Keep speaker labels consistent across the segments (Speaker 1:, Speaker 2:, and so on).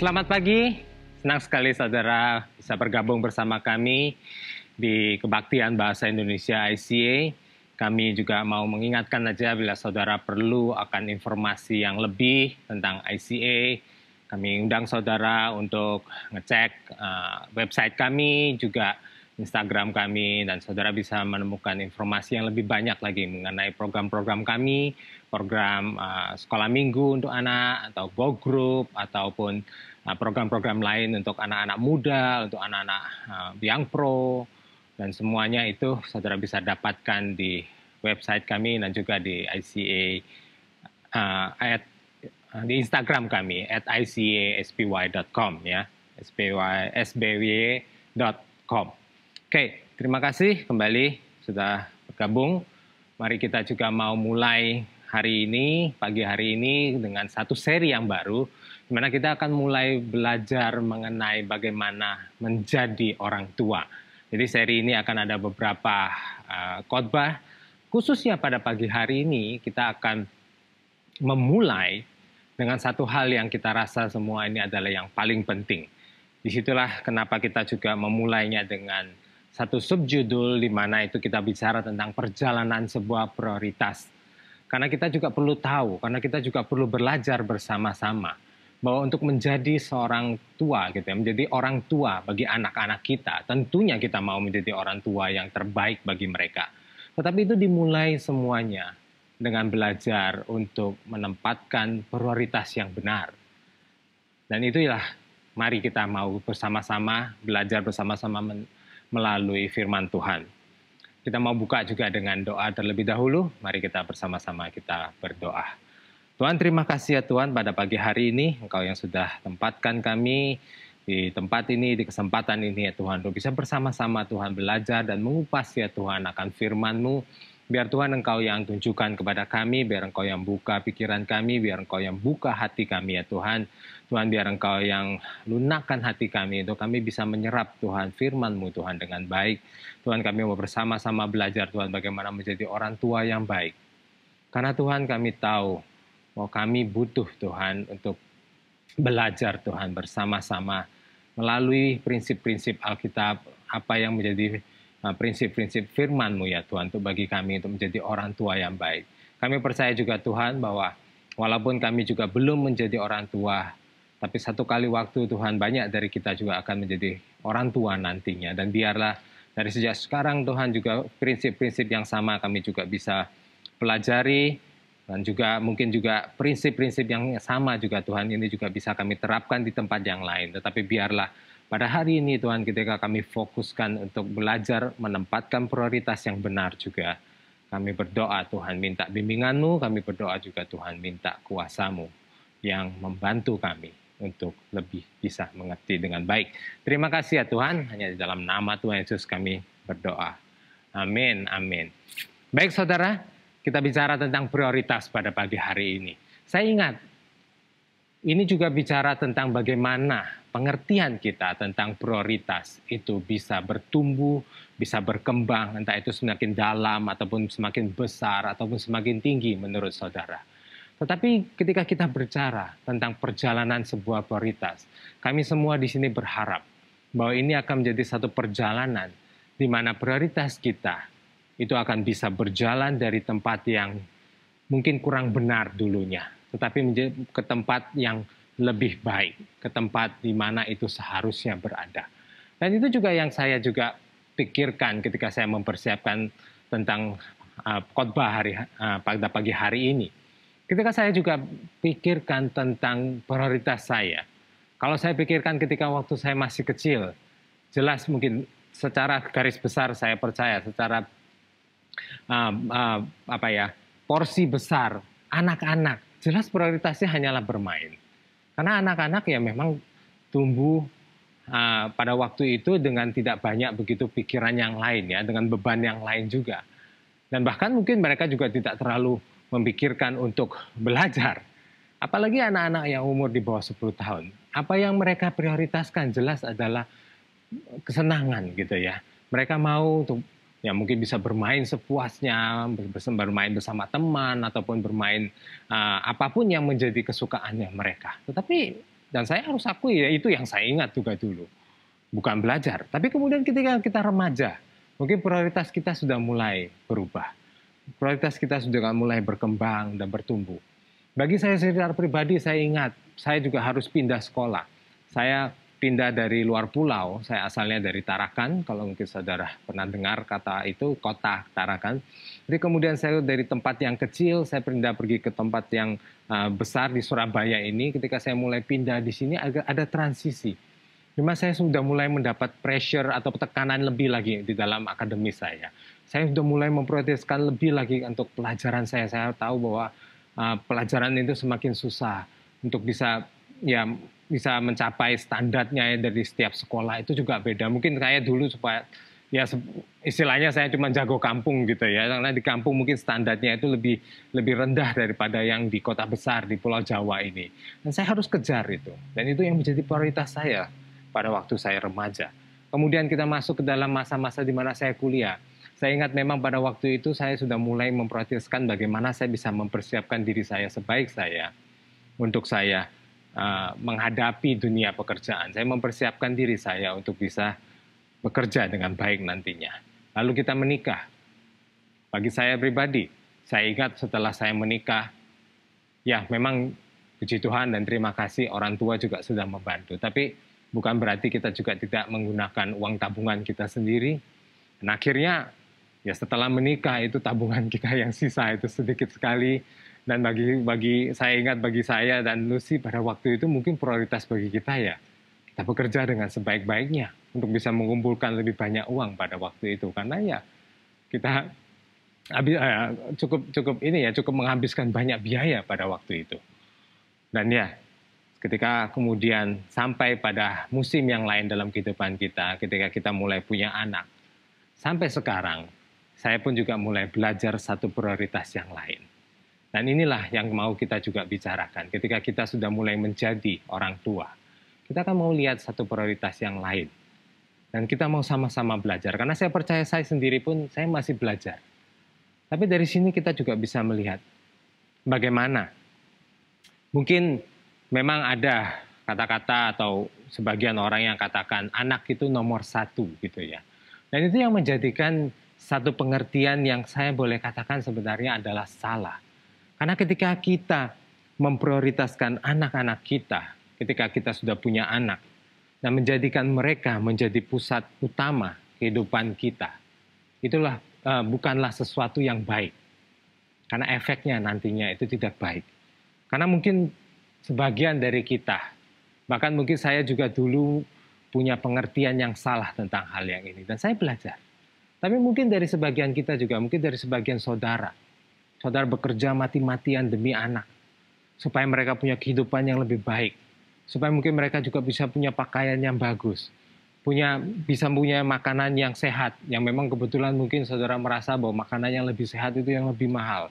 Speaker 1: Selamat pagi, senang sekali saudara bisa bergabung bersama kami di Kebaktian Bahasa Indonesia ICA. Kami juga mau mengingatkan aja bila saudara perlu akan informasi yang lebih tentang ICA. Kami undang saudara untuk ngecek website kami, juga Instagram kami, dan saudara bisa menemukan informasi yang lebih banyak lagi mengenai program-program kami, program sekolah minggu untuk anak, atau Go Group, ataupun program-program lain untuk anak-anak muda, untuk anak-anak Young Pro, dan semuanya itu saudara bisa dapatkan di website kami dan juga di ICA, di Instagram kami, @icaspy.com ya, sbw.com. Oke, terima kasih kembali sudah bergabung. Mari kita juga mau mulai hari ini, pagi hari ini dengan satu seri yang baru, di mana kita akan mulai belajar mengenai bagaimana menjadi orang tua. Jadi seri ini akan ada beberapa khotbah, khususnya pada pagi hari ini kita akan memulai dengan satu hal yang kita rasa semua ini adalah yang paling penting. Disitulah kenapa kita juga memulainya dengan satu subjudul di mana itu kita bicara tentang perjalanan sebuah prioritas. Karena kita juga perlu tahu, karena kita juga perlu belajar bersama-sama bahwa untuk menjadi seorang tua, gitu ya, menjadi orang tua bagi anak-anak kita, tentunya kita mau menjadi orang tua yang terbaik bagi mereka. Tetapi itu dimulai semuanya dengan belajar untuk menempatkan prioritas yang benar. Dan itulah, mari kita mau bersama-sama belajar bersama-sama melalui firman Tuhan. Kita mau buka juga dengan doa terlebih dahulu. Mari kita bersama-sama kita berdoa. Tuhan, terima kasih ya Tuhan pada pagi hari ini. Engkau yang sudah tempatkan kami di tempat ini, di kesempatan ini ya Tuhan. Untuk bisa bersama-sama Tuhan belajar dan mengupas ya Tuhan akan firman-Mu. Biar Tuhan Engkau yang tunjukkan kepada kami, biar Engkau yang buka pikiran kami, biar Engkau yang buka hati kami ya Tuhan. Tuhan, biar Engkau yang lunakkan hati kami untuk kami bisa menyerap Tuhan firman-Mu Tuhan dengan baik. Tuhan, kami mau bersama-sama belajar Tuhan bagaimana menjadi orang tua yang baik. Karena Tuhan kami tahu bahwa kami butuh Tuhan untuk belajar Tuhan bersama-sama melalui prinsip-prinsip Alkitab, apa yang menjadi prinsip-prinsip firman-Mu ya Tuhan, untuk bagi kami untuk menjadi orang tua yang baik. Kami percaya juga Tuhan bahwa walaupun kami juga belum menjadi orang tua, tapi satu kali waktu Tuhan banyak dari kita juga akan menjadi orang tua nantinya. Dan biarlah Dari sejak sekarang Tuhan juga prinsip-prinsip yang sama kami juga bisa pelajari, dan juga mungkin juga prinsip-prinsip yang sama juga Tuhan ini juga bisa kami terapkan di tempat yang lain. Tetapi biarlah pada hari ini Tuhan ketika kami fokuskan untuk belajar menempatkan prioritas yang benar juga. Kami berdoa Tuhan minta bimbingan-Mu, kami berdoa juga Tuhan minta kuasa-Mu yang membantu kami untuk lebih bisa mengerti dengan baik. Terima kasih ya Tuhan, hanya di dalam nama Tuhan Yesus kami berdoa. Amin, amin. Baik saudara, kita bicara tentang prioritas pada pagi hari ini. Saya ingat, ini juga bicara tentang bagaimana pengertian kita tentang prioritas itu bisa bertumbuh, bisa berkembang, entah itu semakin dalam ataupun semakin besar ataupun semakin tinggi menurut saudara. Tetapi ketika kita bicara tentang perjalanan sebuah prioritas, kami semua di sini berharap bahwa ini akan menjadi satu perjalanan di mana prioritas kita itu akan bisa berjalan dari tempat yang mungkin kurang benar dulunya, tetapi menjadi ke tempat yang lebih baik, ke tempat di mana itu seharusnya berada. Dan itu juga yang saya juga pikirkan ketika saya mempersiapkan tentang khotbah pada pagi hari ini. Ketika saya juga pikirkan tentang prioritas saya, kalau saya pikirkan ketika waktu saya masih kecil, jelas mungkin secara garis besar saya percaya, secara porsi besar, anak-anak, jelas prioritasnya hanyalah bermain. Karena anak-anak ya memang tumbuh pada waktu itu dengan tidak banyak begitu pikiran yang lain ya, dengan beban yang lain juga. Dan bahkan mungkin mereka juga tidak terlalu memikirkan untuk belajar. Apalagi anak-anak yang umur di bawah 10 tahun. Apa yang mereka prioritaskan jelas adalah kesenangan gitu ya. Mereka mau untuk ya mungkin bisa bermain sepuasnya, bermain bersama teman ataupun bermain apapun yang menjadi kesukaannya mereka. Tetapi dan saya harus akui ya itu yang saya ingat juga dulu. Bukan belajar, tapi kemudian ketika kita remaja, mungkin prioritas kita sudah mulai berubah. Prioritas kita sudah mulai berkembang dan bertumbuh. Bagi saya secara pribadi, saya ingat, saya juga harus pindah sekolah. Saya pindah dari luar pulau, saya asalnya dari Tarakan, kalau mungkin saudara pernah dengar kata itu, kota Tarakan. Jadi kemudian saya dari tempat yang kecil, saya pindah pergi ke tempat yang besar di Surabaya ini. Ketika saya mulai pindah di sini, ada transisi. Cuma saya sudah mulai mendapat pressure atau tekanan lebih lagi di dalam akademis saya. Saya sudah mulai memprioritaskan lebih lagi untuk pelajaran saya. Saya tahu bahwa pelajaran itu semakin susah untuk bisa mencapai standarnya dari setiap sekolah itu juga beda. Mungkin kayak dulu supaya ya istilahnya saya cuma jago kampung gitu ya. Karena di kampung mungkin standarnya itu lebih rendah daripada yang di kota besar di Pulau Jawa ini. Dan saya harus kejar itu. Dan itu yang menjadi prioritas saya pada waktu saya remaja. Kemudian kita masuk ke dalam masa-masa di mana saya kuliah. Saya ingat memang pada waktu itu saya sudah mulai memprioritaskan bagaimana saya bisa mempersiapkan diri saya sebaik saya untuk saya menghadapi dunia pekerjaan. Saya mempersiapkan diri saya untuk bisa bekerja dengan baik nantinya. Lalu kita menikah. Bagi saya pribadi, saya ingat setelah saya menikah, ya memang puji Tuhan dan terima kasih orang tua juga sudah membantu. Tapi bukan berarti kita juga tidak menggunakan uang tabungan kita sendiri. Dan akhirnya ya setelah menikah itu tabungan kita yang sisa itu sedikit sekali. Dan bagi saya dan Lucy pada waktu itu mungkin prioritas bagi kita ya kita bekerja dengan sebaik-baiknya untuk bisa mengumpulkan lebih banyak uang pada waktu itu. Karena ya kita cukup menghabiskan banyak biaya pada waktu itu. Dan ya ketika kemudian sampai pada musim yang lain dalam kehidupan kita, ketika kita mulai punya anak, sampai sekarang, saya pun juga mulai belajar satu prioritas yang lain. Dan inilah yang mau kita juga bicarakan. Ketika kita sudah mulai menjadi orang tua, kita akan mau lihat satu prioritas yang lain. Dan kita mau sama-sama belajar. Karena saya percaya saya sendiri pun, saya masih belajar. Tapi dari sini kita juga bisa melihat bagaimana. Mungkin memang ada kata-kata atau sebagian orang yang katakan anak itu nomor satu gitu ya. Dan itu yang menjadikan satu pengertian yang saya boleh katakan sebenarnya adalah salah. Karena ketika kita memprioritaskan anak-anak kita, ketika kita sudah punya anak, dan menjadikan mereka menjadi pusat utama kehidupan kita, itulah bukanlah sesuatu yang baik. Karena efeknya nantinya itu tidak baik. Karena mungkin sebagian dari kita, bahkan mungkin saya juga dulu punya pengertian yang salah tentang hal yang ini. Dan saya belajar. Tapi mungkin dari sebagian kita juga, mungkin dari sebagian saudara. Saudara bekerja mati-matian demi anak. Supaya mereka punya kehidupan yang lebih baik. Supaya mungkin mereka juga bisa punya pakaian yang bagus. Bisa punya makanan yang sehat. Yang memang kebetulan mungkin saudara merasa bahwa makanan yang lebih sehat itu yang lebih mahal.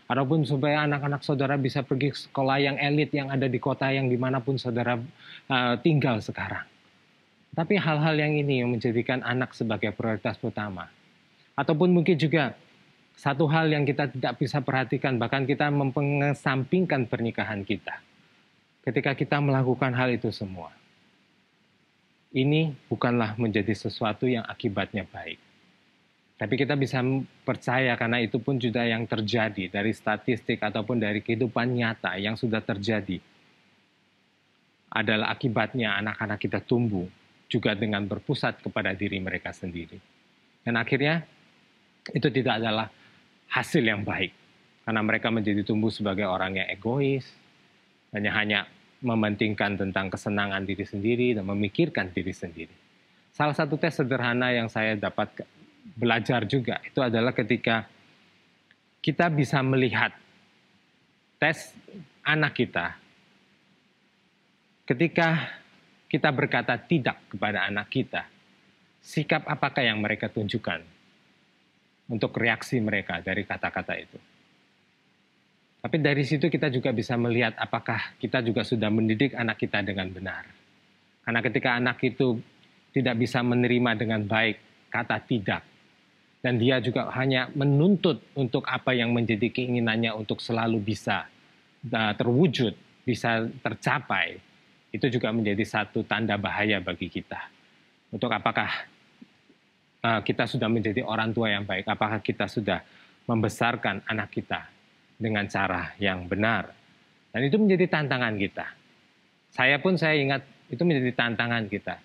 Speaker 1: Ataupun supaya anak-anak saudara bisa pergi ke sekolah yang elit yang ada di kota yang dimanapun saudara tinggal sekarang. Tapi hal-hal yang ini yang menjadikan anak sebagai prioritas utama. Ataupun mungkin juga satu hal yang kita tidak bisa perhatikan, bahkan kita mengesampingkan pernikahan kita. Ketika kita melakukan hal itu semua. Ini bukanlah menjadi sesuatu yang akibatnya baik. Tapi kita bisa percaya karena itu pun juga yang terjadi dari statistik ataupun dari kehidupan nyata yang sudah terjadi. Adalah akibatnya anak-anak kita tumbuh juga dengan berpusat kepada diri mereka sendiri. Dan akhirnya itu tidak adalah hasil yang baik. Karena mereka menjadi tumbuh sebagai orang yang egois, hanya mementingkan tentang kesenangan diri sendiri dan memikirkan diri sendiri. Salah satu tes sederhana yang saya dapat belajar juga itu adalah ketika kita bisa melihat tes anak kita. Ketika kita berkata tidak kepada anak kita, sikap apakah yang mereka tunjukkan untuk reaksi mereka dari kata-kata itu. Tapi dari situ kita juga bisa melihat apakah kita juga sudah mendidik anak kita dengan benar. Karena ketika anak itu tidak bisa menerima dengan baik kata tidak, dan dia juga hanya menuntut untuk apa yang menjadi keinginannya untuk selalu bisa terwujud, bisa tercapai, itu juga menjadi satu tanda bahaya bagi kita. Untuk apakah kita sudah menjadi orang tua yang baik, apakah kita sudah membesarkan anak kita dengan cara yang benar. Dan itu menjadi tantangan kita. Saya ingat itu menjadi tantangan kita.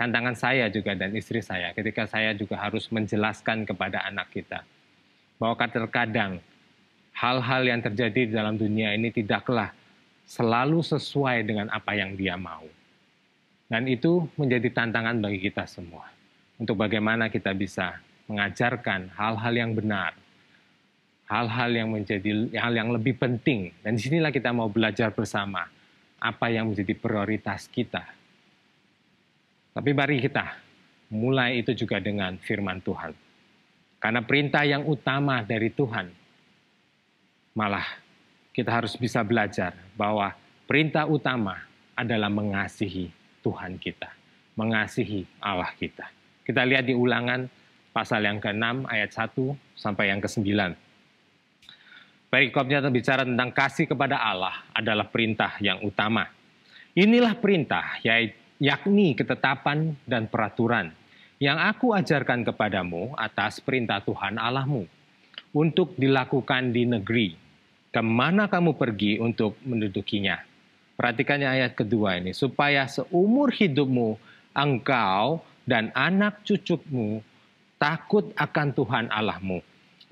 Speaker 1: Tantangan saya juga dan istri saya ketika saya juga harus menjelaskan kepada anak kita bahwa terkadang hal-hal yang terjadi di dalam dunia ini tidaklah selalu sesuai dengan apa yang dia mau. Dan itu menjadi tantangan bagi kita semua. Untuk bagaimana kita bisa mengajarkan hal-hal yang benar, hal-hal yang menjadi hal yang lebih penting. Dan disinilah kita mau belajar bersama apa yang menjadi prioritas kita. Tapi mari kita mulai itu juga dengan firman Tuhan. Karena perintah yang utama dari Tuhan, malah kita harus bisa belajar bahwa perintah utama adalah mengasihi Tuhan kita. Mengasihi Allah kita. Kita lihat di Ulangan pasal yang ke-6 ayat 1 sampai yang ke-9. Perikopnya berbicara tentang kasih kepada Allah adalah perintah yang utama. Inilah perintah, yakni ketetapan dan peraturan yang aku ajarkan kepadamu atas perintah Tuhan Allahmu untuk dilakukan di negeri kemana kamu pergi untuk mendudukinya. Perhatikannya ayat kedua ini, supaya seumur hidupmu engkau dan anak cucumu takut akan Tuhan Allahmu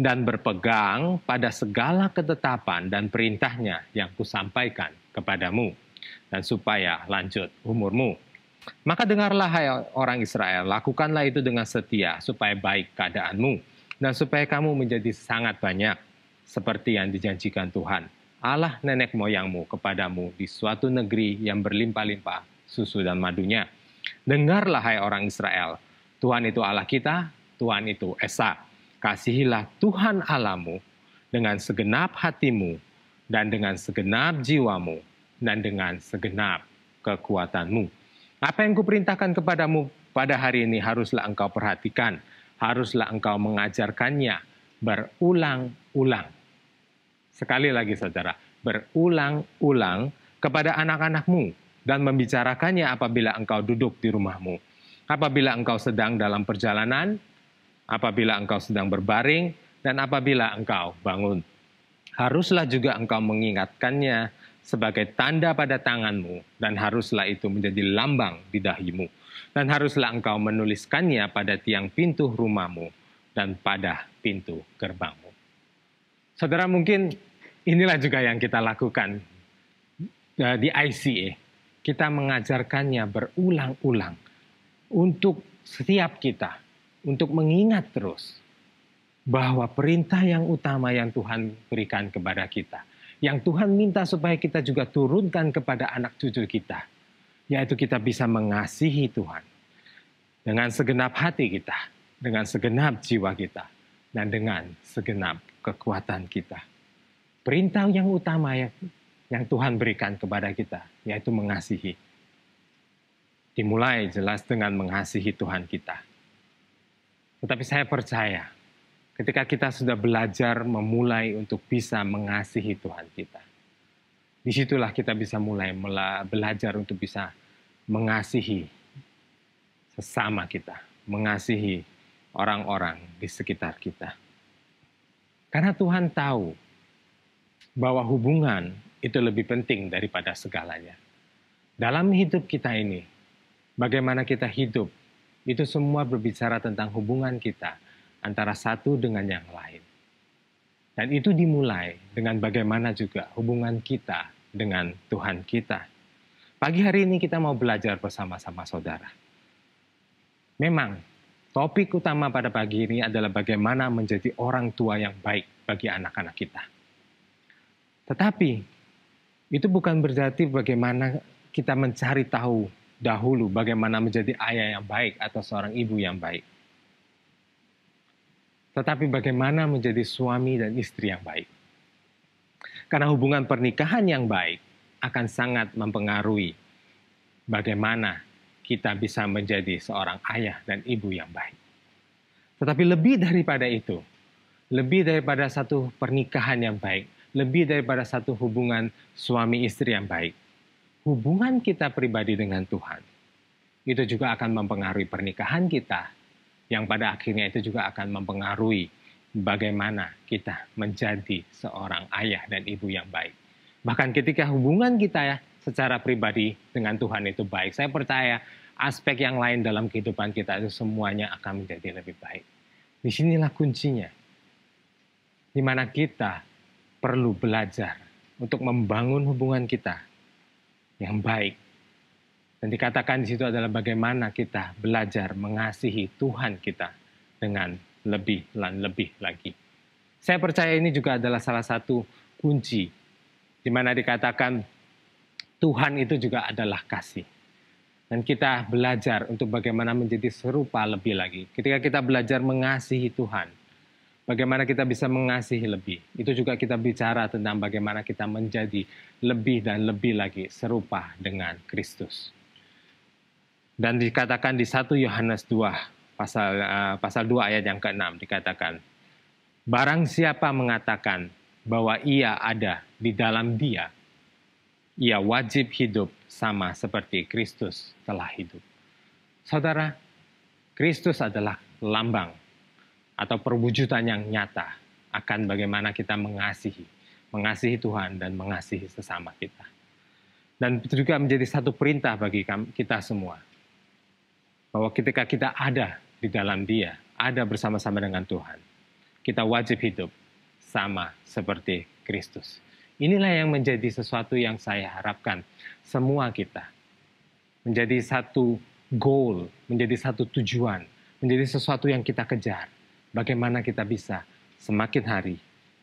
Speaker 1: dan berpegang pada segala ketetapan dan perintahnya yang kusampaikan kepadamu, dan supaya lanjut umurmu. Maka dengarlah hai orang Israel, lakukanlah itu dengan setia supaya baik keadaanmu dan supaya kamu menjadi sangat banyak seperti yang dijanjikan Tuhan, Allah nenek moyangmu kepadamu di suatu negeri yang berlimpah-limpah susu dan madunya. Dengarlah hai orang Israel, Tuhan itu Allah kita, Tuhan itu Esa. Kasihilah Tuhan Allahmu dengan segenap hatimu dan dengan segenap jiwamu dan dengan segenap kekuatanmu. Apa yang kuperintahkan kepadamu pada hari ini haruslah engkau perhatikan, haruslah engkau mengajarkannya berulang-ulang. Sekali lagi saudara, berulang-ulang kepada anak-anakmu dan membicarakannya apabila engkau duduk di rumahmu, apabila engkau sedang dalam perjalanan, apabila engkau sedang berbaring, dan apabila engkau bangun. Haruslah juga engkau mengingatkannya sebagai tanda pada tanganmu, dan haruslah itu menjadi lambang di dahimu, Dan haruslah engkau menuliskannya pada tiang pintu rumahmu dan pada pintu gerbangmu. Saudara, mungkin inilah juga yang kita lakukan di ICA. Kita mengajarkannya berulang-ulang untuk setiap kita, untuk mengingat terus bahwa perintah yang utama yang Tuhan berikan kepada kita, yang Tuhan minta supaya kita juga turunkan kepada anak cucu kita, yaitu kita bisa mengasihi Tuhan dengan segenap hati kita, dengan segenap jiwa kita, dan dengan segenap kekuatan kita. Perintah yang utama yang Tuhan berikan kepada kita, yaitu mengasihi. Dimulai jelas dengan mengasihi Tuhan kita. Tetapi saya percaya, ketika kita sudah belajar memulai untuk bisa mengasihi Tuhan kita, disitulah kita bisa mulai belajar untuk bisa mengasihi sesama kita, mengasihi orang-orang di sekitar kita. Karena Tuhan tahu bahwa hubungan itu lebih penting daripada segalanya. Dalam hidup kita ini, bagaimana kita hidup, itu semua berbicara tentang hubungan kita antara satu dengan yang lain. Dan itu dimulai dengan bagaimana juga hubungan kita dengan Tuhan kita. Pagi hari ini kita mau belajar bersama-sama saudara. Memang, topik utama pada pagi ini adalah bagaimana menjadi orang tua yang baik bagi anak-anak kita. Tetapi, itu bukan berarti bagaimana kita mencari tahu dahulu bagaimana menjadi ayah yang baik atau seorang ibu yang baik. Tetapi bagaimana menjadi suami dan istri yang baik. Karena hubungan pernikahan yang baik akan sangat mempengaruhi bagaimana kita bisa menjadi seorang ayah dan ibu yang baik. Tetapi lebih daripada itu, lebih daripada satu pernikahan yang baik, lebih daripada satu hubungan suami istri yang baik, hubungan kita pribadi dengan Tuhan, itu juga akan mempengaruhi pernikahan kita, yang pada akhirnya itu juga akan mempengaruhi bagaimana kita menjadi seorang ayah dan ibu yang baik. Bahkan ketika hubungan kita secara pribadi dengan Tuhan itu baik, saya percaya aspek yang lain dalam kehidupan kita itu semuanya akan menjadi lebih baik. Disinilah kuncinya, di mana kita perlu belajar untuk membangun hubungan kita yang baik. Dan dikatakan di situ adalah bagaimana kita belajar mengasihi Tuhan kita dengan lebih dan lebih lagi. Saya percaya ini juga adalah salah satu kunci, di mana dikatakan Tuhan itu juga adalah kasih. Dan kita belajar untuk bagaimana menjadi serupa lebih lagi. Ketika kita belajar mengasihi Tuhan, bagaimana kita bisa mengasihi lebih. Itu juga kita bicara tentang bagaimana kita menjadi lebih dan lebih lagi serupa dengan Kristus. Dan dikatakan di 1 Yohanes 2, pasal 2 ayat yang ke-6, dikatakan, barang siapa mengatakan bahwa ia ada di dalam Dia, ia wajib hidup sama seperti Kristus telah hidup. Saudara, Kristus adalah lambang atau perwujudan yang nyata akan bagaimana kita mengasihi Tuhan dan mengasihi sesama kita. Dan itu juga menjadi satu perintah bagi kita semua, bahwa ketika kita ada di dalam Dia, ada bersama-sama dengan Tuhan, kita wajib hidup sama seperti Kristus. Inilah yang menjadi sesuatu yang saya harapkan semua kita menjadi satu goal, menjadi satu tujuan, menjadi sesuatu yang kita kejar. Bagaimana kita bisa semakin hari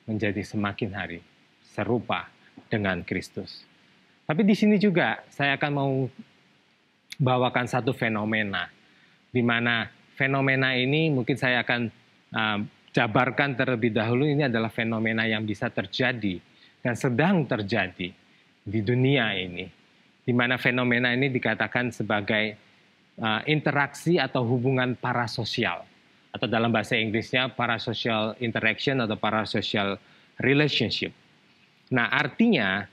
Speaker 1: menjadi semakin hari serupa dengan Kristus. Tapi di sini juga saya akan mau bawakan satu fenomena, di mana fenomena ini mungkin saya akan jabarkan terlebih dahulu. Ini adalah fenomena yang bisa terjadi dan sedang terjadi di dunia ini, di mana fenomena ini dikatakan sebagai interaksi atau hubungan parasosial, atau dalam bahasa Inggrisnya parasocial interaction atau parasocial relationship. Nah, artinya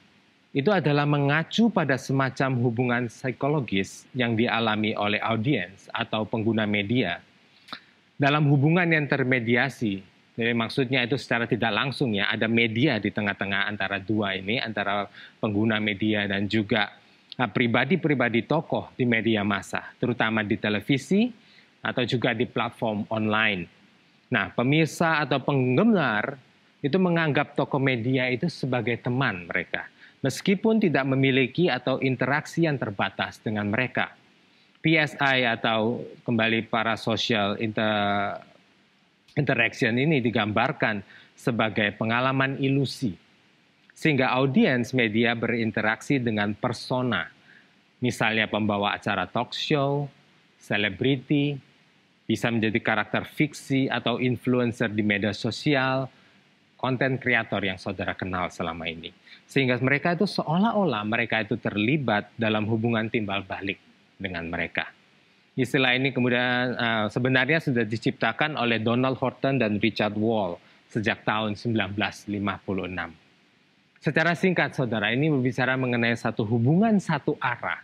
Speaker 1: itu adalah mengacu pada semacam hubungan psikologis yang dialami oleh audiens atau pengguna media dalam hubungan yang termediasi. Jadi maksudnya itu secara tidak langsung ya, ada media di tengah-tengah antara dua ini, antara pengguna media dan juga pribadi-pribadi tokoh di media massa, terutama di televisi atau juga di platform online. Nah, pemirsa atau penggemar itu menganggap tokoh media itu sebagai teman mereka, meskipun tidak memiliki atau interaksi yang terbatas dengan mereka. PSI atau kembali para social interaction ini digambarkan sebagai pengalaman ilusi, sehingga audiens media berinteraksi dengan persona, misalnya pembawa acara talk show, selebriti, bisa menjadi karakter fiksi atau influencer di media sosial, konten kreator yang saudara kenal selama ini. Sehingga mereka itu seolah-olah mereka itu terlibat dalam hubungan timbal balik dengan mereka. Istilah ini kemudian sebenarnya sudah diciptakan oleh Donald Horton dan Richard Wall sejak tahun 1956. Secara singkat, saudara, ini berbicara mengenai satu hubungan satu arah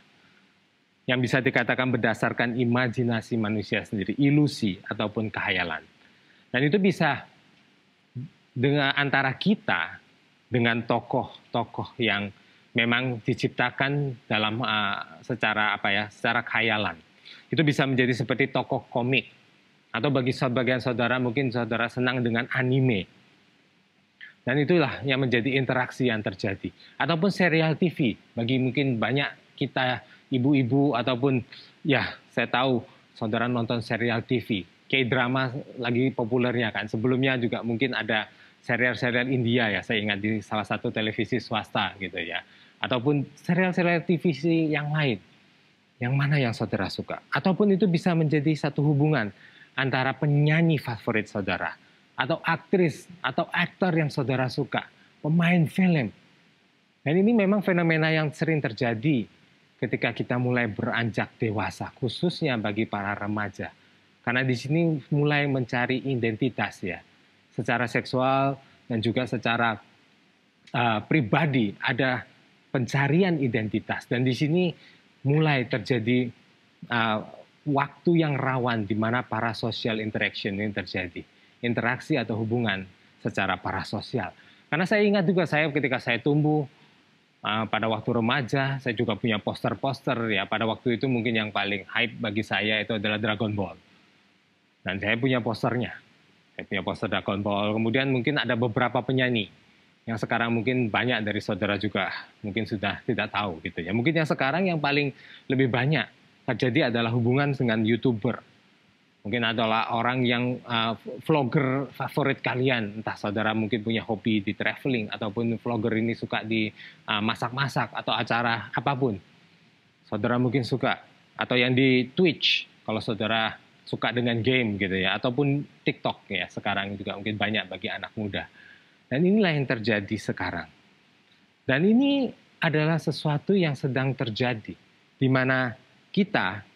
Speaker 1: yang bisa dikatakan berdasarkan imajinasi manusia sendiri, ilusi ataupun khayalan. Dan itu bisa dengan antara kita dengan tokoh-tokoh yang memang diciptakan dalam secara khayalan. Itu bisa menjadi seperti tokoh komik, atau bagi sebagian saudara mungkin saudara senang dengan anime. Dan itulah yang menjadi interaksi yang terjadi. Ataupun serial TV, bagi mungkin banyak kita ibu-ibu ataupun ya saya tahu saudara nonton serial TV. K-drama lagi populernya kan. Sebelumnya juga mungkin ada serial-serial India ya, saya ingat di salah satu televisi swasta gitu ya. Ataupun serial-serial TV yang lain. Yang mana yang saudara suka? Ataupun itu bisa menjadi satu hubungan antara penyanyi favorit saudara, atau aktris, atau aktor yang saudara suka, pemain film. Dan ini memang fenomena yang sering terjadi ketika kita mulai beranjak dewasa, khususnya bagi para remaja. Karena di sini mulai mencari identitas ya, secara seksual dan juga secara pribadi ada pencarian identitas. Dan di sini mulai terjadi waktu yang rawan di mana para social interaction ini terjadi. Interaksi atau hubungan secara parasosial. Karena saya ingat juga ketika saya tumbuh pada waktu remaja, saya juga punya poster-poster ya. Pada waktu itu mungkin yang paling hype bagi saya itu adalah Dragon Ball. Dan saya punya posternya. Saya punya poster Dragon Ball. Kemudian mungkin ada beberapa penyanyi yang sekarang mungkin banyak dari saudara juga mungkin sudah tidak tahu gitu ya. Mungkin yang sekarang yang paling lebih banyak terjadi adalah hubungan dengan YouTuber. Mungkin adalah orang yang vlogger favorit kalian. Entah saudara mungkin punya hobi di traveling, ataupun vlogger ini suka di masak-masak atau acara apapun. Saudara mungkin suka. Atau yang di Twitch, kalau saudara suka dengan game gitu ya. Ataupun TikTok ya, sekarang juga mungkin banyak bagi anak muda. Dan inilah yang terjadi sekarang. Dan ini adalah sesuatu yang sedang terjadi. Di mana kita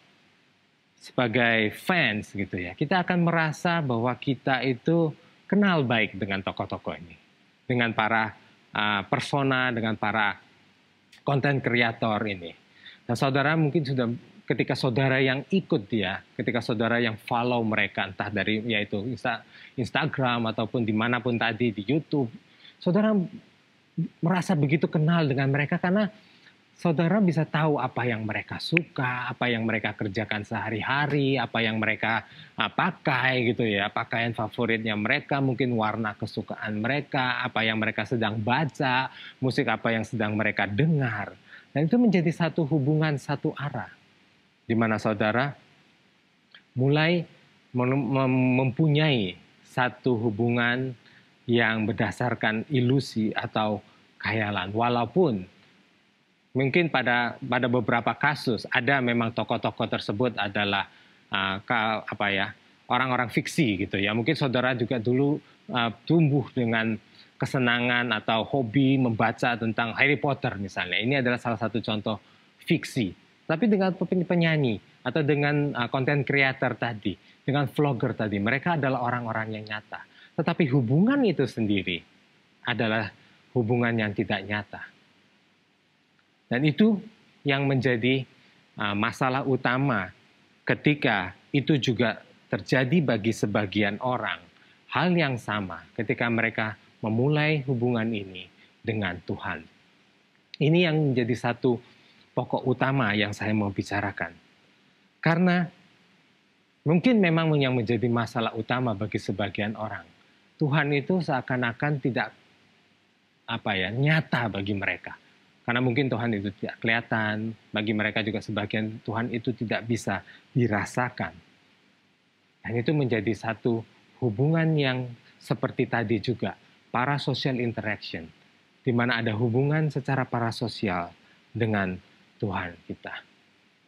Speaker 1: sebagai fans gitu ya, kita akan merasa bahwa kita itu kenal baik dengan tokoh-tokoh ini, dengan para persona, dengan para konten kreator ini. Dan saudara mungkin sudah ketika saudara yang ikut dia, ketika saudara yang follow mereka, entah dari yaitu Instagram ataupun dimanapun tadi di YouTube, saudara merasa begitu kenal dengan mereka karena saudara bisa tahu apa yang mereka suka, apa yang mereka kerjakan sehari-hari, apa yang mereka pakai gitu ya, pakaian favoritnya mereka, mungkin warna kesukaan mereka, apa yang mereka sedang baca, musik apa yang sedang mereka dengar. Dan itu menjadi satu hubungan satu arah, di mana saudara mulai mempunyai satu hubungan yang berdasarkan ilusi atau khayalan, walaupun mungkin pada beberapa kasus ada memang tokoh-tokoh tersebut adalah orang-orang fiksi gitu ya. Mungkin saudara juga dulu tumbuh dengan kesenangan atau hobi membaca tentang Harry Potter misalnya. Ini adalah salah satu contoh fiksi. Tapi dengan penyanyi atau dengan konten creator tadi, dengan vlogger tadi, mereka adalah orang-orang yang nyata. Tetapi hubungan itu sendiri adalah hubungan yang tidak nyata. Dan itu yang menjadi masalah utama ketika itu juga terjadi bagi sebagian orang. Hal yang sama ketika mereka memulai hubungan ini dengan Tuhan. Ini yang menjadi satu pokok utama yang saya mau bicarakan. Karena mungkin memang yang menjadi masalah utama bagi sebagian orang, Tuhan itu seakan-akan tidak nyata bagi mereka. Karena mungkin Tuhan itu tidak kelihatan, bagi mereka juga sebagian Tuhan itu tidak bisa dirasakan. Dan itu menjadi satu hubungan yang seperti tadi juga, parasocial interaction, di mana ada hubungan secara parasosial dengan Tuhan kita.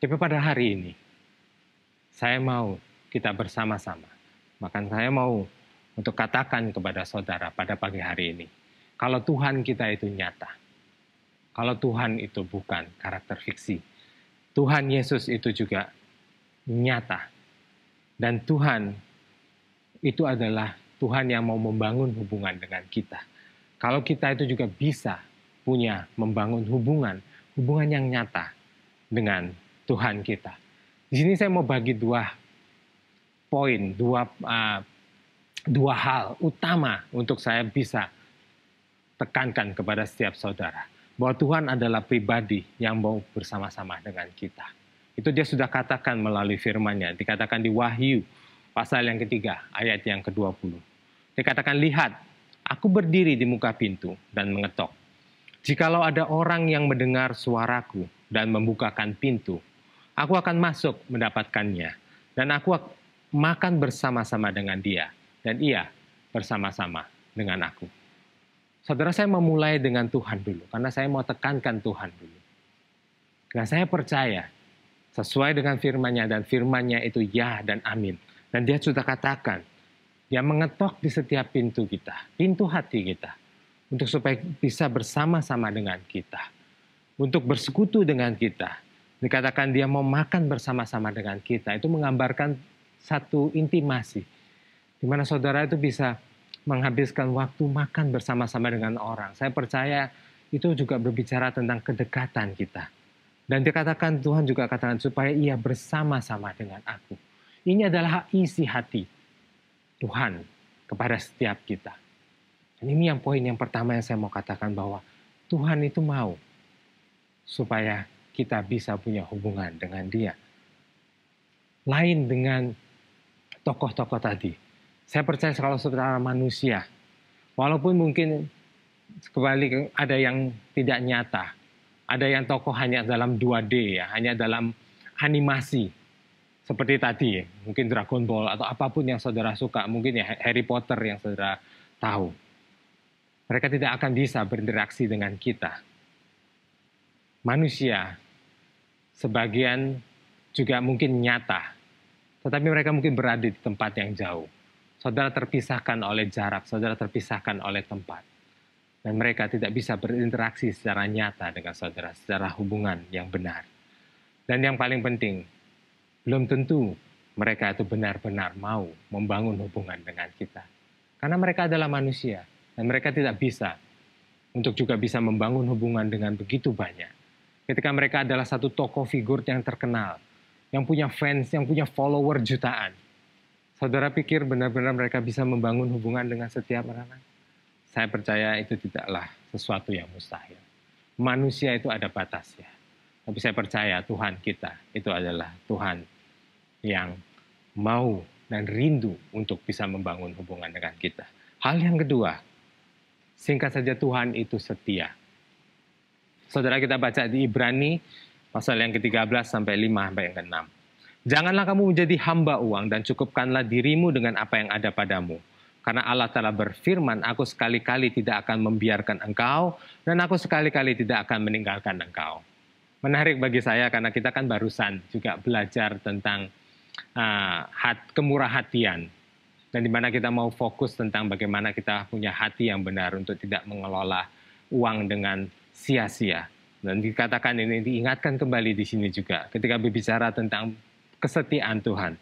Speaker 1: Tapi pada hari ini, saya mau kita bersama-sama. Maka saya mau untuk katakan kepada saudara pada pagi hari ini, kalau Tuhan kita itu nyata, kalau Tuhan itu bukan karakter fiksi, Tuhan Yesus itu juga nyata. Dan Tuhan itu adalah Tuhan yang mau membangun hubungan dengan kita. Kalau kita itu juga bisa membangun hubungan yang nyata dengan Tuhan kita. Di sini saya mau bagi dua poin, dua hal utama untuk saya bisa tekankan kepada setiap saudara. Bahwa Tuhan adalah pribadi yang mau bersama-sama dengan kita. Itu dia sudah katakan melalui firman-Nya. Dikatakan di Wahyu, pasal yang ketiga, ayat yang ke-20. Dikatakan, lihat, aku berdiri di muka pintu dan mengetok. Jikalau ada orang yang mendengar suaraku dan membukakan pintu, aku akan masuk mendapatkannya. Dan aku makan bersama-sama dengan dia. Dan ia bersama-sama dengan aku. Saudara, saya memulai dengan Tuhan dulu, karena saya mau tekankan Tuhan dulu. Karena saya percaya, sesuai dengan firman-Nya, dan firman-Nya itu ya dan amin. Dan dia sudah katakan, dia mengetok di setiap pintu kita, pintu hati kita, untuk supaya bisa bersama-sama dengan kita, untuk bersekutu dengan kita. Dikatakan dia mau makan bersama-sama dengan kita, itu menggambarkan satu intimasi, di mana saudara itu bisa menghabiskan waktu makan bersama-sama dengan orang. Saya percaya itu juga berbicara tentang kedekatan kita. Dan dikatakan Tuhan juga katakan supaya ia bersama-sama dengan aku. Ini adalah isi hati Tuhan kepada setiap kita. Dan ini yang poin yang pertama yang saya mau katakan, bahwa Tuhan itu mau supaya kita bisa punya hubungan dengan Dia. Lain dengan tokoh-tokoh tadi. Saya percaya kalau secara manusia, walaupun mungkin kembali ada yang tidak nyata, ada yang tokoh hanya dalam 2D ya, hanya dalam animasi, seperti tadi, mungkin Dragon Ball atau apapun yang saudara suka, mungkin ya Harry Potter yang saudara tahu. Mereka tidak akan bisa berinteraksi dengan kita. Manusia, sebagian juga mungkin nyata, tetapi mereka mungkin berada di tempat yang jauh. Saudara terpisahkan oleh jarak, saudara terpisahkan oleh tempat. Dan mereka tidak bisa berinteraksi secara nyata dengan saudara, secara hubungan yang benar. Dan yang paling penting, belum tentu mereka itu benar-benar mau membangun hubungan dengan kita. Karena mereka adalah manusia, dan mereka tidak bisa untuk juga bisa membangun hubungan dengan begitu banyak. Ketika mereka adalah satu tokoh figur yang terkenal, yang punya fans, yang punya follower jutaan. Saudara pikir benar-benar mereka bisa membangun hubungan dengan setiap orang? Saya percaya itu tidaklah sesuatu yang mustahil. Manusia itu ada batasnya. Tapi saya percaya Tuhan kita itu adalah Tuhan yang mau dan rindu untuk bisa membangun hubungan dengan kita. Hal yang kedua, singkat saja, Tuhan itu setia. Saudara, kita baca di Ibrani pasal yang ke-13 sampai 5 sampai yang ke-6. Janganlah kamu menjadi hamba uang dan cukupkanlah dirimu dengan apa yang ada padamu. Karena Allah telah berfirman, aku sekali-kali tidak akan membiarkan engkau dan aku sekali-kali tidak akan meninggalkan engkau. Menarik bagi saya karena kita kan barusan juga belajar tentang kemurah hatian. Dan di mana kita mau fokus tentang bagaimana kita punya hati yang benar untuk tidak mengelola uang dengan sia-sia. Dan dikatakan ini, diingatkan kembali di sini juga ketika berbicara tentang kesetiaan Tuhan.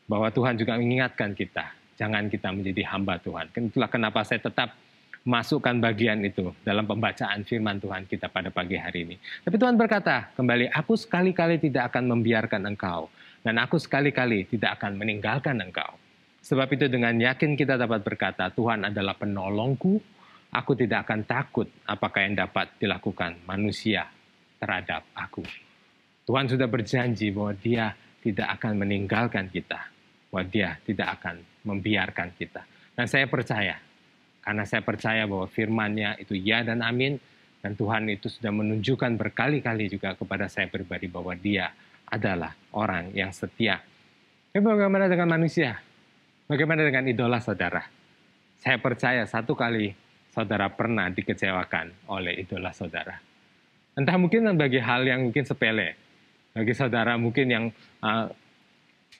Speaker 1: Bahwa Tuhan juga mengingatkan kita, jangan kita menjadi hamba Tuhan. Itulah kenapa saya tetap masukkan bagian itu dalam pembacaan firman Tuhan kita pada pagi hari ini. Tapi Tuhan berkata kembali, aku sekali-kali tidak akan membiarkan engkau, dan aku sekali-kali tidak akan meninggalkan engkau. Sebab itu dengan yakin kita dapat berkata, Tuhan adalah penolongku, aku tidak akan takut apakah yang dapat dilakukan manusia terhadap aku. Tuhan sudah berjanji bahwa Dia tidak akan meninggalkan kita, bahwa Dia tidak akan membiarkan kita. Dan saya percaya, karena saya percaya bahwa firman-Nya itu ya dan amin, dan Tuhan itu sudah menunjukkan berkali-kali juga kepada saya pribadi bahwa Dia adalah orang yang setia. Tapi bagaimana dengan manusia? Bagaimana dengan idola saudara? Saya percaya satu kali saudara pernah dikecewakan oleh idola saudara. Entah mungkin bagi hal yang mungkin sepele, bagi saudara mungkin yang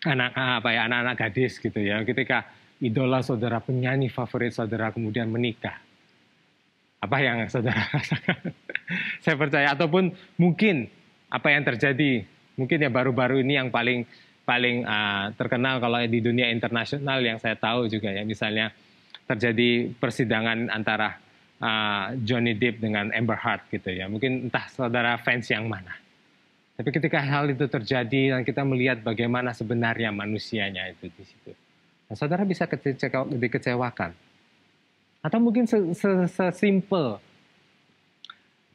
Speaker 1: anak-anak gadis gitu ya, ketika idola saudara, penyanyi favorit saudara kemudian menikah, apa yang saudara rasakan? Saya percaya, ataupun mungkin apa yang terjadi, mungkin ya baru-baru ini yang paling terkenal kalau di dunia internasional yang saya tahu juga ya, misalnya terjadi persidangan antara Johnny Depp dengan Amber Heard gitu ya, mungkin entah saudara fans yang mana. Tapi ketika hal itu terjadi dan kita melihat bagaimana sebenarnya manusianya itu di situ, nah, saudara bisa dikecewakan. Atau mungkin sesimpel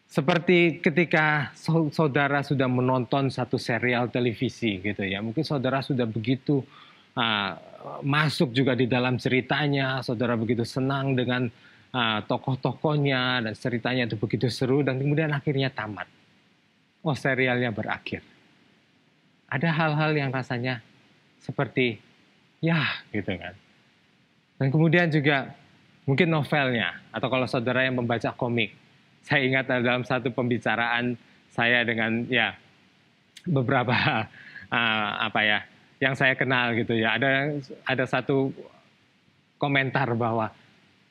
Speaker 1: seperti ketika saudara sudah menonton satu serial televisi gitu ya, mungkin saudara sudah begitu masuk juga di dalam ceritanya, saudara begitu senang dengan tokoh-tokohnya dan ceritanya itu begitu seru, dan kemudian akhirnya tamat. Oh, serialnya berakhir. Ada hal-hal yang rasanya seperti ya gitu kan. Dan kemudian juga mungkin novelnya, atau kalau saudara yang membaca komik, saya ingat dalam satu pembicaraan saya dengan ya beberapa yang saya kenal gitu ya, ada satu komentar bahwa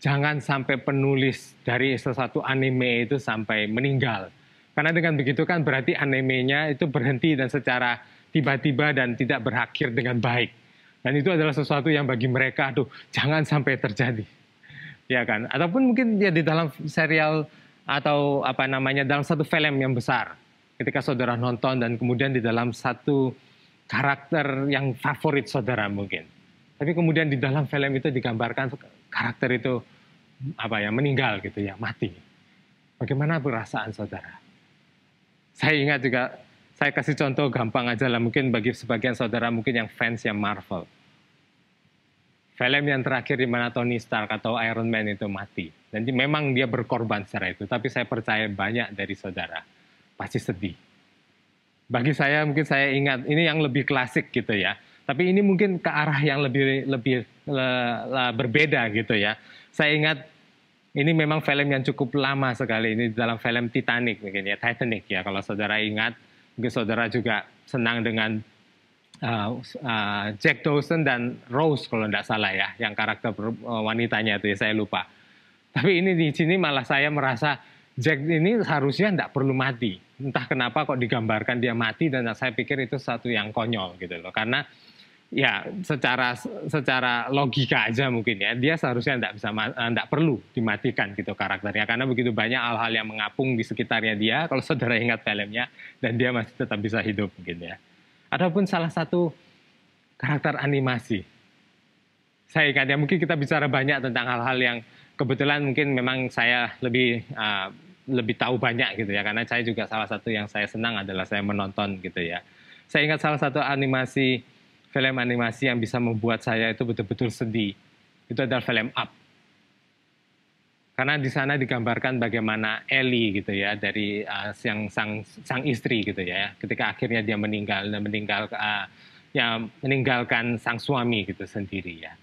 Speaker 1: jangan sampai penulis dari sesuatu anime itu sampai meninggal. Karena dengan begitu kan berarti animenya itu berhenti dan secara tiba-tiba dan tidak berakhir dengan baik. Dan itu adalah sesuatu yang bagi mereka, aduh, jangan sampai terjadi. Ya kan? Ataupun mungkin ya di dalam serial atau dalam satu film yang besar. Ketika saudara nonton dan kemudian di dalam satu karakter yang favorit saudara mungkin. Tapi kemudian di dalam film itu digambarkan karakter itu meninggal gitu ya, mati. Bagaimana perasaan saudara? Saya ingat juga, saya kasih contoh gampang aja lah, mungkin bagi sebagian saudara mungkin yang fans yang Marvel. Film yang terakhir di mana Tony Stark atau Iron Man itu mati. Dan memang dia berkorban secara itu, tapi saya percaya banyak dari saudara pasti sedih. Bagi saya mungkin saya ingat, ini yang lebih klasik gitu ya. Tapi ini mungkin ke arah yang lebih berbeda gitu ya. Saya ingat ini memang film yang cukup lama sekali, ini dalam film Titanic mungkin ya, Titanic ya. Kalau saudara ingat, mungkin saudara juga senang dengan Jack Dawson dan Rose kalau tidak salah ya, yang karakter wanitanya itu ya, saya lupa. Tapi ini di sini malah saya merasa Jack ini harusnya tidak perlu mati. Entah kenapa kok digambarkan dia mati, dan saya pikir itu satu yang konyol gitu loh. Karena ya secara logika aja mungkin ya, dia seharusnya tidak perlu dimatikan gitu karakternya, karena begitu banyak hal-hal yang mengapung di sekitarnya dia kalau saudara ingat filmnya, dan dia masih tetap bisa hidup mungkin ya. Ataupun salah satu karakter animasi, saya ingat ya, mungkin kita bicara banyak tentang hal-hal yang kebetulan mungkin memang saya lebih tahu banyak gitu ya, karena saya juga salah satu yang saya senang adalah saya menonton gitu ya. Saya ingat salah satu film animasi yang bisa membuat saya itu betul-betul sedih, itu adalah film Up. Karena di sana digambarkan bagaimana Ellie gitu ya, dari sang istri gitu ya, ketika akhirnya dia meninggalkan sang suami gitu sendiri ya.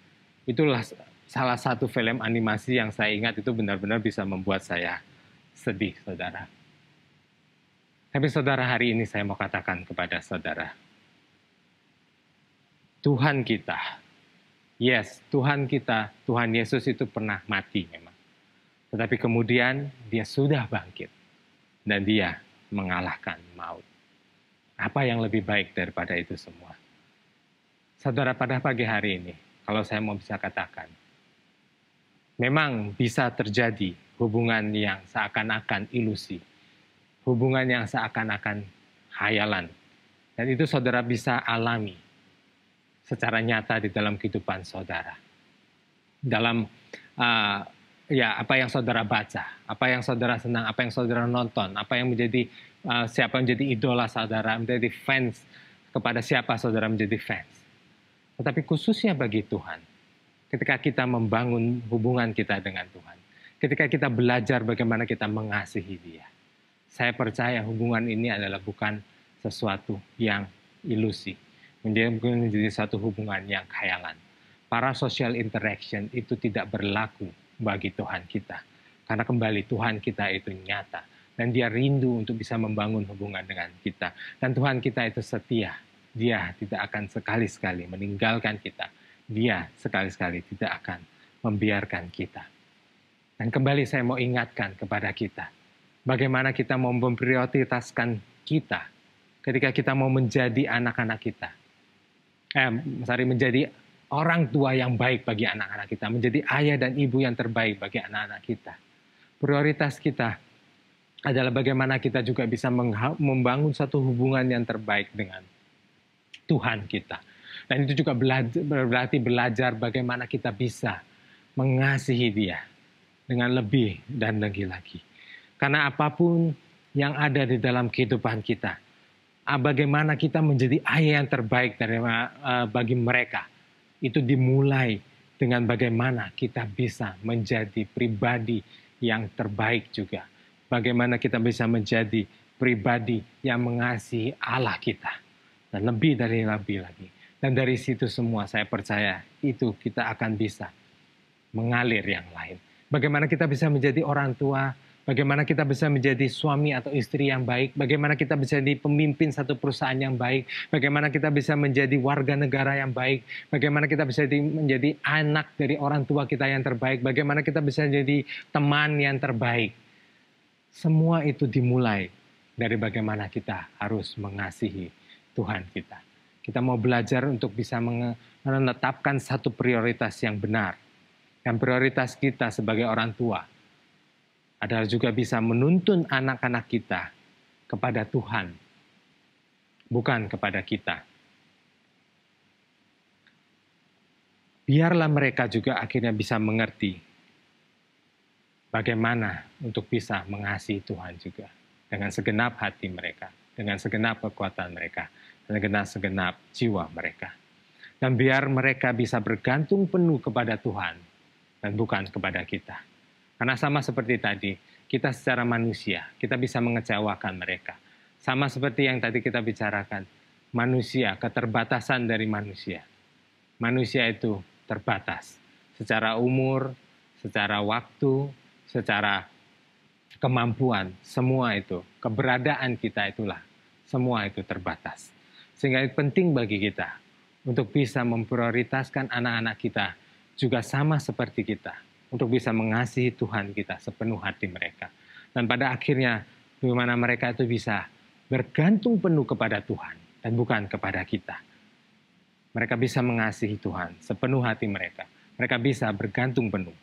Speaker 1: Itulah salah satu film animasi yang saya ingat itu benar-benar bisa membuat saya sedih, saudara. Tapi saudara, hari ini saya mau katakan kepada saudara, Tuhan kita, yes, Tuhan kita, Tuhan Yesus itu pernah mati memang. Tetapi kemudian dia sudah bangkit dan dia mengalahkan maut. Apa yang lebih baik daripada itu semua? Saudara, pada pagi hari ini, kalau saya mau bisa katakan, memang bisa terjadi hubungan yang seakan-akan ilusi, hubungan yang seakan-akan hayalan. Dan itu saudara bisa alami secara nyata di dalam kehidupan saudara. Dalam apa yang saudara baca, apa yang saudara senang, apa yang saudara nonton, apa yang menjadi siapa yang menjadi idola saudara, menjadi fans, kepada siapa saudara menjadi fans. Tetapi khususnya bagi Tuhan, ketika kita membangun hubungan kita dengan Tuhan, ketika kita belajar bagaimana kita mengasihi Dia, saya percaya hubungan ini adalah bukan sesuatu yang ilusi, menjadi satu hubungan yang khayalan. Para social interaction itu tidak berlaku bagi Tuhan kita. Karena kembali Tuhan kita itu nyata. Dan Dia rindu untuk bisa membangun hubungan dengan kita. Dan Tuhan kita itu setia. Dia tidak akan sekali-sekali meninggalkan kita. Dia sekali-sekali tidak akan membiarkan kita. Dan kembali saya mau ingatkan kepada kita. Bagaimana kita mau memprioritaskan kita ketika kita mau menjadi anak-anak kita. Menjadi orang tua yang baik bagi anak-anak kita. Menjadi ayah dan ibu yang terbaik bagi anak-anak kita. Prioritas kita adalah bagaimana kita juga bisa membangun satu hubungan yang terbaik dengan Tuhan kita. Dan itu juga berarti belajar bagaimana kita bisa mengasihi Dia dengan lebih dan lagi. Karena apapun yang ada di dalam kehidupan kita, bagaimana kita menjadi ayah yang terbaik bagi mereka, itu dimulai dengan bagaimana kita bisa menjadi pribadi yang terbaik juga. Bagaimana kita bisa menjadi pribadi yang mengasihi Allah kita. Dan lebih lagi. Dan dari situ semua saya percaya itu kita akan bisa mengalir yang lain. Bagaimana kita bisa menjadi orang tua, bagaimana kita bisa menjadi suami atau istri yang baik, bagaimana kita bisa menjadi pemimpin satu perusahaan yang baik, bagaimana kita bisa menjadi warga negara yang baik, bagaimana kita bisa menjadi anak dari orang tua kita yang terbaik, bagaimana kita bisa menjadi teman yang terbaik. Semua itu dimulai dari bagaimana kita harus mengasihi Tuhan kita. Kita mau belajar untuk bisa menetapkan satu prioritas yang benar. Dan prioritas kita sebagai orang tua adalah juga bisa menuntun anak-anak kita kepada Tuhan, bukan kepada kita. Biarlah mereka juga akhirnya bisa mengerti bagaimana untuk bisa mengasihi Tuhan juga dengan segenap hati mereka, dengan segenap kekuatan mereka, dengan segenap jiwa mereka. Dan biar mereka bisa bergantung penuh kepada Tuhan dan bukan kepada kita. Karena sama seperti tadi, kita secara manusia, kita bisa mengecewakan mereka. Sama seperti yang tadi kita bicarakan, manusia, keterbatasan dari manusia. Manusia itu terbatas. Secara umur, secara waktu, secara kemampuan, semua itu, keberadaan kita itulah, semua itu terbatas. Sehingga penting bagi kita untuk bisa memprioritaskan anak-anak kita juga sama seperti kita, untuk bisa mengasihi Tuhan kita sepenuh hati mereka. Dan pada akhirnya, bagaimana mereka itu bisa bergantung penuh kepada Tuhan dan bukan kepada kita. Mereka bisa mengasihi Tuhan sepenuh hati mereka. Mereka bisa bergantung penuh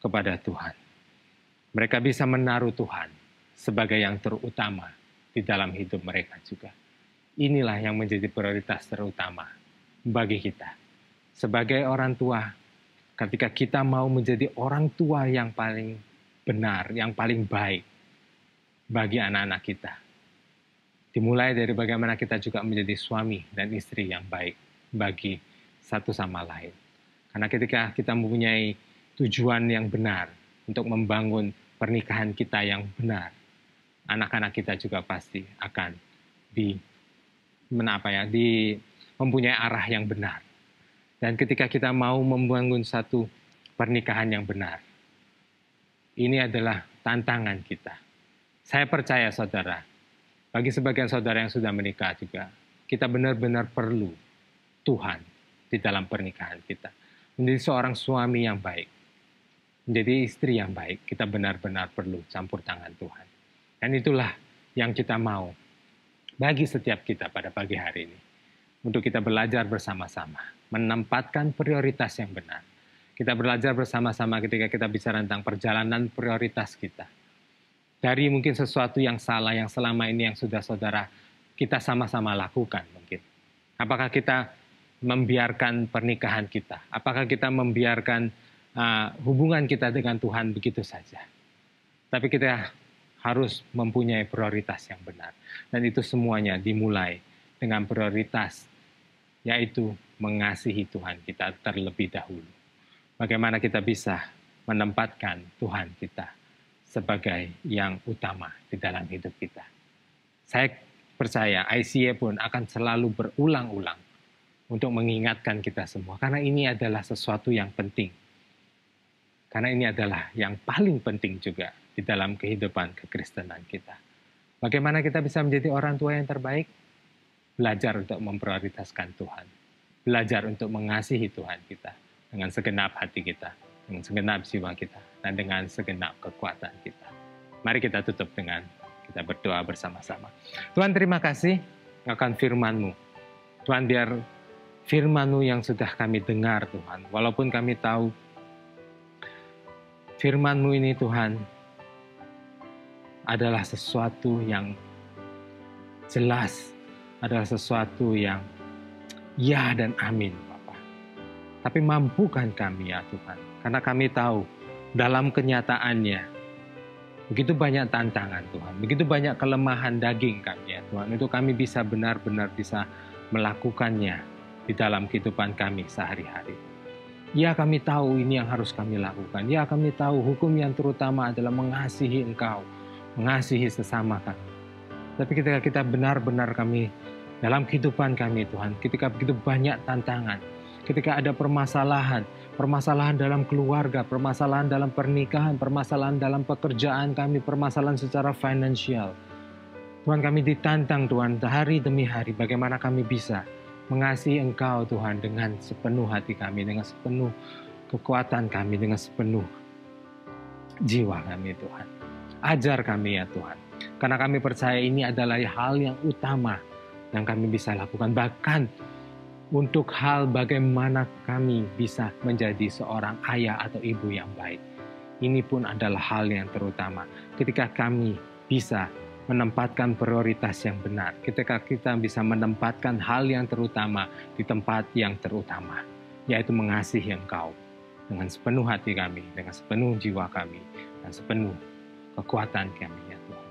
Speaker 1: kepada Tuhan. Mereka bisa menaruh Tuhan sebagai yang terutama di dalam hidup mereka juga. Inilah yang menjadi prioritas terutama bagi kita. Sebagai orang tua, ketika kita mau menjadi orang tua yang paling benar, yang paling baik bagi anak-anak kita. Dimulai dari bagaimana kita juga menjadi suami dan istri yang baik bagi satu sama lain. Karena ketika kita mempunyai tujuan yang benar untuk membangun pernikahan kita yang benar, anak-anak kita juga pasti akan mempunyai arah yang benar. Dan ketika kita mau membangun satu pernikahan yang benar, ini adalah tantangan kita. Saya percaya saudara, bagi sebagian saudara yang sudah menikah juga, kita benar-benar perlu Tuhan di dalam pernikahan kita. Menjadi seorang suami yang baik, menjadi istri yang baik, kita benar-benar perlu campur tangan Tuhan. Dan itulah yang kita mau bagi setiap kita pada pagi hari ini. Untuk kita belajar bersama-sama, menempatkan prioritas yang benar. Kita belajar bersama-sama ketika kita bicara tentang perjalanan prioritas kita. Dari mungkin sesuatu yang salah yang selama ini yang sudah saudara kita sama-sama lakukan mungkin. Apakah kita membiarkan pernikahan kita? Apakah kita membiarkan hubungan kita dengan Tuhan begitu saja. Tapi kita harus mempunyai prioritas yang benar. Dan itu semuanya dimulai dengan prioritas, yaitu mengasihi Tuhan kita terlebih dahulu. Bagaimana kita bisa menempatkan Tuhan kita sebagai yang utama di dalam hidup kita. Saya percaya ICA pun akan selalu berulang-ulang untuk mengingatkan kita semua. Karena ini adalah sesuatu yang penting. Karena ini adalah yang paling penting juga di dalam kehidupan kekristenan kita. Bagaimana kita bisa menjadi orang tua yang terbaik? Belajar untuk memprioritaskan Tuhan. Belajar untuk mengasihi Tuhan kita dengan segenap hati kita, dengan segenap jiwa kita, dan dengan segenap kekuatan kita. Mari kita tutup dengan kita berdoa bersama-sama. Tuhan, terima kasih akan firman-Mu. Tuhan, biar firman-Mu yang sudah kami dengar, Tuhan, walaupun kami tahu firman-Mu ini, Tuhan, adalah sesuatu yang jelas, adalah sesuatu yang ya dan amin, Bapa. Tapi mampukan kami ya Tuhan, karena kami tahu dalam kenyataannya begitu banyak tantangan Tuhan, begitu banyak kelemahan daging kami ya Tuhan, untuk kami bisa benar-benar bisa melakukannya di dalam kehidupan kami sehari-hari. Ya, kami tahu ini yang harus kami lakukan. Ya, kami tahu hukum yang terutama adalah mengasihi Engkau, mengasihi sesama kami. Tapi ketika kita benar-benar kami dalam kehidupan kami Tuhan, ketika begitu banyak tantangan, ketika ada permasalahan dalam keluarga, permasalahan dalam pernikahan, permasalahan dalam pekerjaan kami, permasalahan secara finansial. Tuhan, kami ditantang Tuhan hari demi hari bagaimana kami bisa mengasihi Engkau Tuhan dengan sepenuh hati kami, dengan sepenuh kekuatan kami, dengan sepenuh jiwa kami Tuhan. Ajar kami ya Tuhan, karena kami percaya ini adalah hal yang utama yang kami bisa lakukan. Bahkan untuk hal bagaimana kami bisa menjadi seorang ayah atau ibu yang baik. Ini pun adalah hal yang terutama. Ketika kami bisa menempatkan prioritas yang benar, ketika kita bisa menempatkan hal yang terutama di tempat yang terutama, yaitu mengasihi Engkau dengan sepenuh hati kami, dengan sepenuh jiwa kami, dan sepenuh kekuatan kami ya Tuhan.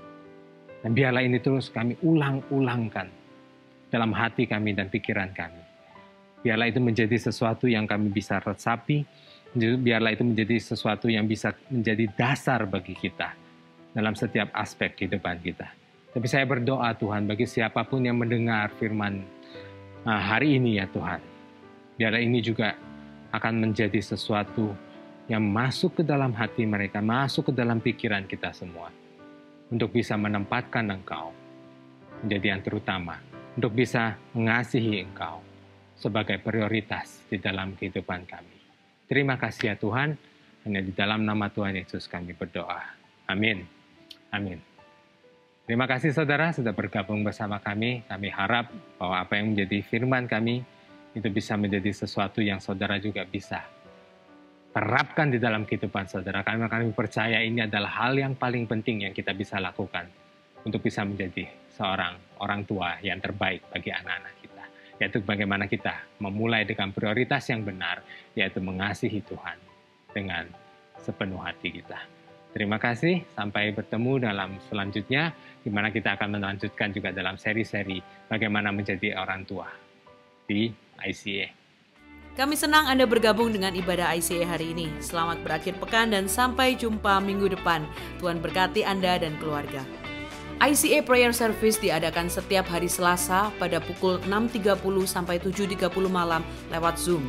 Speaker 1: Dan biarlah ini terus kami ulang-ulangkan dalam hati kami dan pikiran kami. Biarlah itu menjadi sesuatu yang kami bisa resapi, biarlah itu menjadi sesuatu yang bisa menjadi dasar bagi kita dalam setiap aspek kehidupan kita. Tapi saya berdoa Tuhan bagi siapapun yang mendengar firman hari ini ya Tuhan. Biarlah ini juga akan menjadi sesuatu yang masuk ke dalam hati mereka, masuk ke dalam pikiran kita semua. Untuk bisa menempatkan Engkau menjadi yang terutama. Untuk bisa mengasihi Engkau sebagai prioritas di dalam kehidupan kami. Terima kasih ya Tuhan. Hanya di dalam nama Tuhan Yesus kami berdoa. Amin. Amin. Terima kasih saudara sudah bergabung bersama kami. Kami harap bahwa apa yang menjadi firman kami itu bisa menjadi sesuatu yang saudara juga bisa terapkan di dalam kehidupan saudara. Karena kami percaya ini adalah hal yang paling penting yang kita bisa lakukan untuk bisa menjadi seorang orang tua yang terbaik bagi anak-anak kita. Yaitu bagaimana kita memulai dengan prioritas yang benar, yaitu mengasihi Tuhan dengan sepenuh hati kita. Terima kasih, sampai bertemu dalam selanjutnya, di mana kita akan melanjutkan juga dalam seri-seri bagaimana menjadi orang tua di ICA.
Speaker 2: Kami senang Anda bergabung dengan ibadah ICA hari ini. Selamat berakhir pekan dan sampai jumpa minggu depan. Tuhan berkati Anda dan keluarga. ICA Prayer Service diadakan setiap hari Selasa pada pukul 6.30 sampai 7.30 malam lewat Zoom.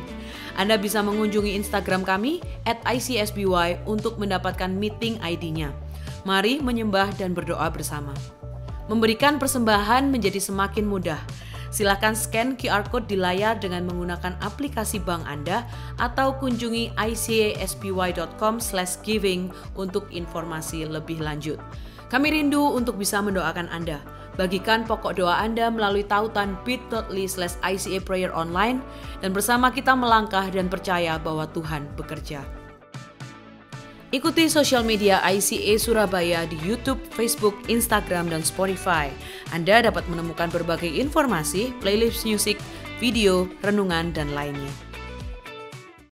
Speaker 2: Anda bisa mengunjungi Instagram kami @ICSBY untuk mendapatkan meeting ID-nya. Mari menyembah dan berdoa bersama. Memberikan persembahan menjadi semakin mudah. Silakan scan QR Code di layar dengan menggunakan aplikasi bank Anda atau kunjungi icasby.com/giving untuk informasi lebih lanjut. Kami rindu untuk bisa mendoakan Anda. Bagikan pokok doa Anda melalui tautan bit.ly/ICA Prayer Online dan bersama kita melangkah dan percaya bahwa Tuhan bekerja. Ikuti sosial media ICA Surabaya di YouTube, Facebook, Instagram, dan Spotify. Anda dapat menemukan berbagai informasi, playlist musik, video, renungan, dan lainnya.